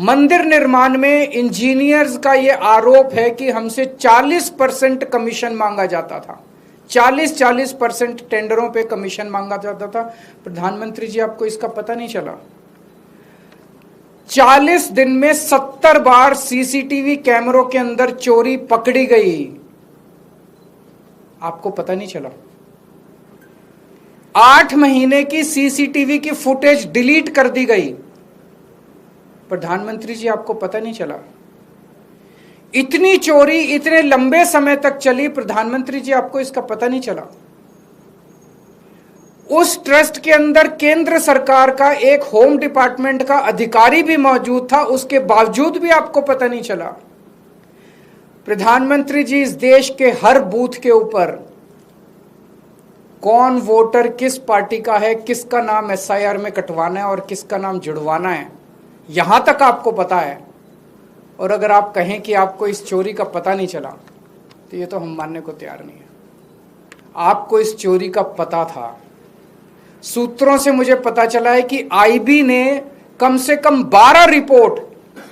मंदिर निर्माण में इंजीनियर्स का ये आरोप है कि हमसे 40% कमीशन मांगा जाता था। 40% टेंडरों पे कमीशन मांगा जाता था। प्रधानमंत्री जी, आपको इसका पता नहीं चला? 40 दिन में 70 बार सीसीटीवी कैमरों के अंदर चोरी पकड़ी गई। आपको पता नहीं चला? 8 महीने की सीसीटीवी की फुटेज डिलीट कर दी गई। प्रधानमंत्री जी, आपको पता नहीं चला? इतनी चोरी इतने लंबे समय तक चली, प्रधानमंत्री जी आपको इसका पता नहीं चला? उस ट्रस्ट के अंदर केंद्र सरकार का एक होम डिपार्टमेंट का अधिकारी भी मौजूद था, उसके बावजूद भी आपको पता नहीं चला? प्रधानमंत्री जी, इस देश के हर बूथ के ऊपर कौन वोटर किस पार्टी का है, किसका नाम एसआईआर में कटवाना है और किसका नाम जुड़वाना है, यहां तक आपको पता है। और अगर आप कहें कि आपको इस चोरी का पता नहीं चला, तो ये तो हम मानने को तैयार नहीं है। आपको इस चोरी का पता था। सूत्रों से मुझे पता चला है कि आईबी ने कम से कम 12 रिपोर्ट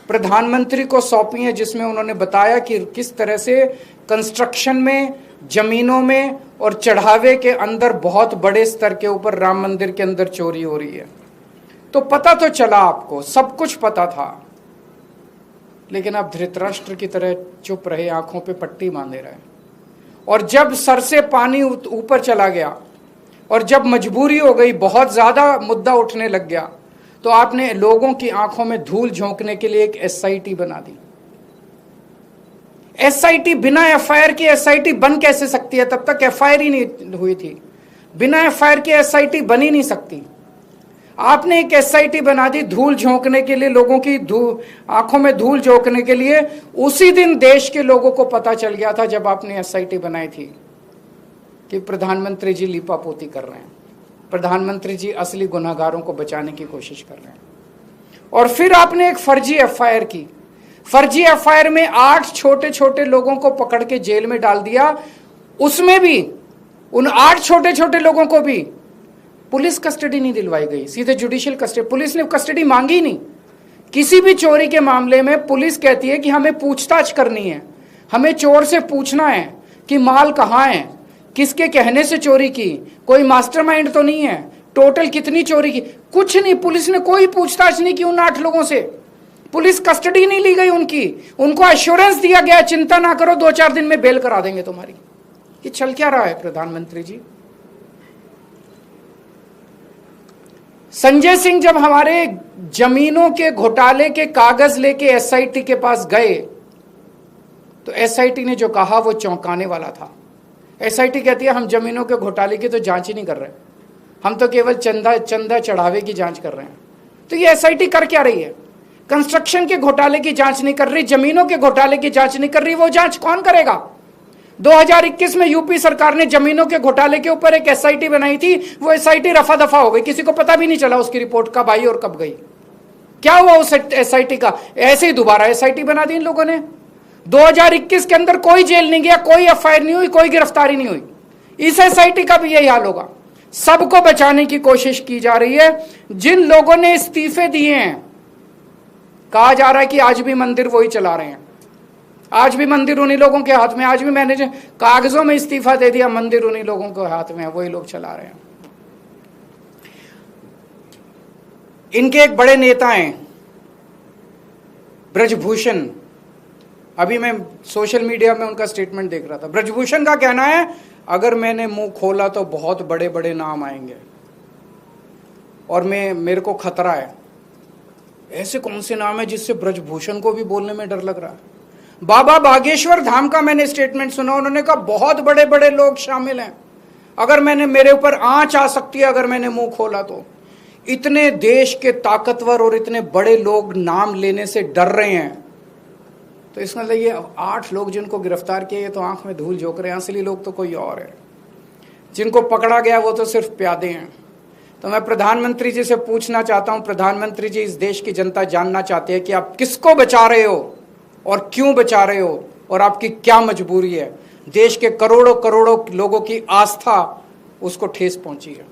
प्रधानमंत्री को सौंपी है, जिसमें उन्होंने बताया कि किस तरह से कंस्ट्रक्शन में, जमीनों में और चढ़ावे के अंदर बहुत बड़े स्तर के ऊपर राम मंदिर के अंदर चोरी हो रही है। तो पता तो चला, आपको सब कुछ पता था, लेकिन आप धृतराष्ट्र की तरह चुप रहे, आंखों पे पट्टी बांधे रहे। और जब सर से पानी ऊपर चला गया और जब मजबूरी हो गई, बहुत ज्यादा मुद्दा उठने लग गया, तो आपने लोगों की आंखों में धूल झोंकने के लिए एक एसआईटी बना दी। एसआईटी, बिना एफआईआर की एसआईटी बन कैसे सकती है? तब तक एफआईआर ही नहीं हुई थी। बिना एफआईआर की एसआईटी बन ही नहीं सकती। आपने एक एसआईटी बना दी धूल झोंकने के लिए, लोगों की आंखों में धूल झोंकने के लिए। उसी दिन देश के लोगों को पता चल गया था, जब आपने एसआईटी बनाई थी, कि प्रधानमंत्री जी लीपापोती कर रहे हैं, प्रधानमंत्री जी असली गुनहगारों को बचाने की कोशिश कर रहे हैं। और फिर आपने एक फर्जी एफआईआर की। फर्जी एफआईआर में 8 छोटे छोटे लोगों को पकड़ के जेल में डाल दिया। उसमें भी उन 8 छोटे छोटे लोगों को भी पुलिस कस्टडी नहीं दिलवाई गई, सीधे जुडिशियल कस्टडी। पुलिस ने कस्टडी मांगी नहीं। किसी भी चोरी के मामले में पुलिस कहती है कि हमें पूछताछ करनी है, हमें चोर से पूछना है कि माल कहाँ है, किसके कहने से चोरी की, कोई मास्टरमाइंड तो नहीं है, टोटल कितनी चोरी की। कुछ नहीं, पुलिस ने कोई पूछताछ नहीं की उन 8 लोगों से। पुलिस कस्टडी नहीं ली गई उनकी। उनको एश्योरेंस दिया गया, चिंता ना करो, 2-4 दिन में बेल करा देंगे तुम्हारी। ये चल क्या रहा है प्रधानमंत्री जी? संजय सिंह जब हमारे जमीनों के घोटाले के कागज लेके एसआईटी के पास गए, तो एसआईटी ने जो कहा वो चौंकाने वाला था। एसआईटी कहती है हम जमीनों के घोटाले की तो जांच ही नहीं कर रहे, हम तो केवल चंदा चढ़ावे की जांच कर रहे हैं। तो ये एसआईटी कर क्या रही है? कंस्ट्रक्शन के घोटाले की जांच नहीं कर रही, जमीनों के घोटाले की जांच नहीं कर रही। वो जांच कौन करेगा? 2021 में यूपी सरकार ने जमीनों के घोटाले के ऊपर एक एसआईटी बनाई थी। वो एसआईटी रफा दफा हो गई, किसी को पता भी नहीं चला उसकी रिपोर्ट कब आई और कब गई। क्या हुआ उस एसआईटी का? ऐसे ही दोबारा एसआईटी बना दी इन लोगों ने। 2021 के अंदर कोई जेल नहीं गया, कोई एफआईआर नहीं हुई, कोई गिरफ्तारी नहीं हुई। इस एसआईटी का भी यही हाल होगा। सबको बचाने की कोशिश की जा रही है। जिन लोगों ने इस्तीफे दिए हैं, कहा जा रहा है कि आज भी मंदिर वही चला रहे हैं, आज भी मंदिर उन्हीं लोगों के हाथ में। आज भी मैंने कागजों में इस्तीफा दे दिया, मंदिर उन्हीं लोगों के हाथ में है, वही लोग चला रहे हैं। इनके एक बड़े नेता हैं ब्रजभूषण। अभी मैं सोशल मीडिया में उनका स्टेटमेंट देख रहा था। ब्रजभूषण का कहना है अगर मैंने मुंह खोला तो बहुत बड़े बड़े नाम आएंगे और मेरे को खतरा है। ऐसे कौन से नाम है जिससे ब्रजभूषण को भी बोलने में डर लग रहा है? बाबा बागेश्वर धाम का मैंने स्टेटमेंट सुना, उन्होंने कहा बहुत बड़े बड़े लोग शामिल हैं, अगर मेरे ऊपर आंच आ सकती है अगर मैंने मुंह खोला तो। इतने देश के ताकतवर और इतने बड़े लोग नाम लेने से डर रहे हैं, तो इसमें मतलब ये 8 लोग जिनको गिरफ्तार किए, ये तो आंख में धूल झोंक रहे हैं। असली लोग तो कोई और है। जिनको पकड़ा गया वो तो सिर्फ प्यादे हैं। तो मैं प्रधानमंत्री जी से पूछना चाहता हूं, प्रधानमंत्री जी, इस देश की जनता जानना चाहती है कि आप किसको बचा रहे हो और क्यों बचा रहे हो और आपकी क्या मजबूरी है? देश के करोड़ों करोड़ों लोगों की आस्था उसको ठेस पहुंची है।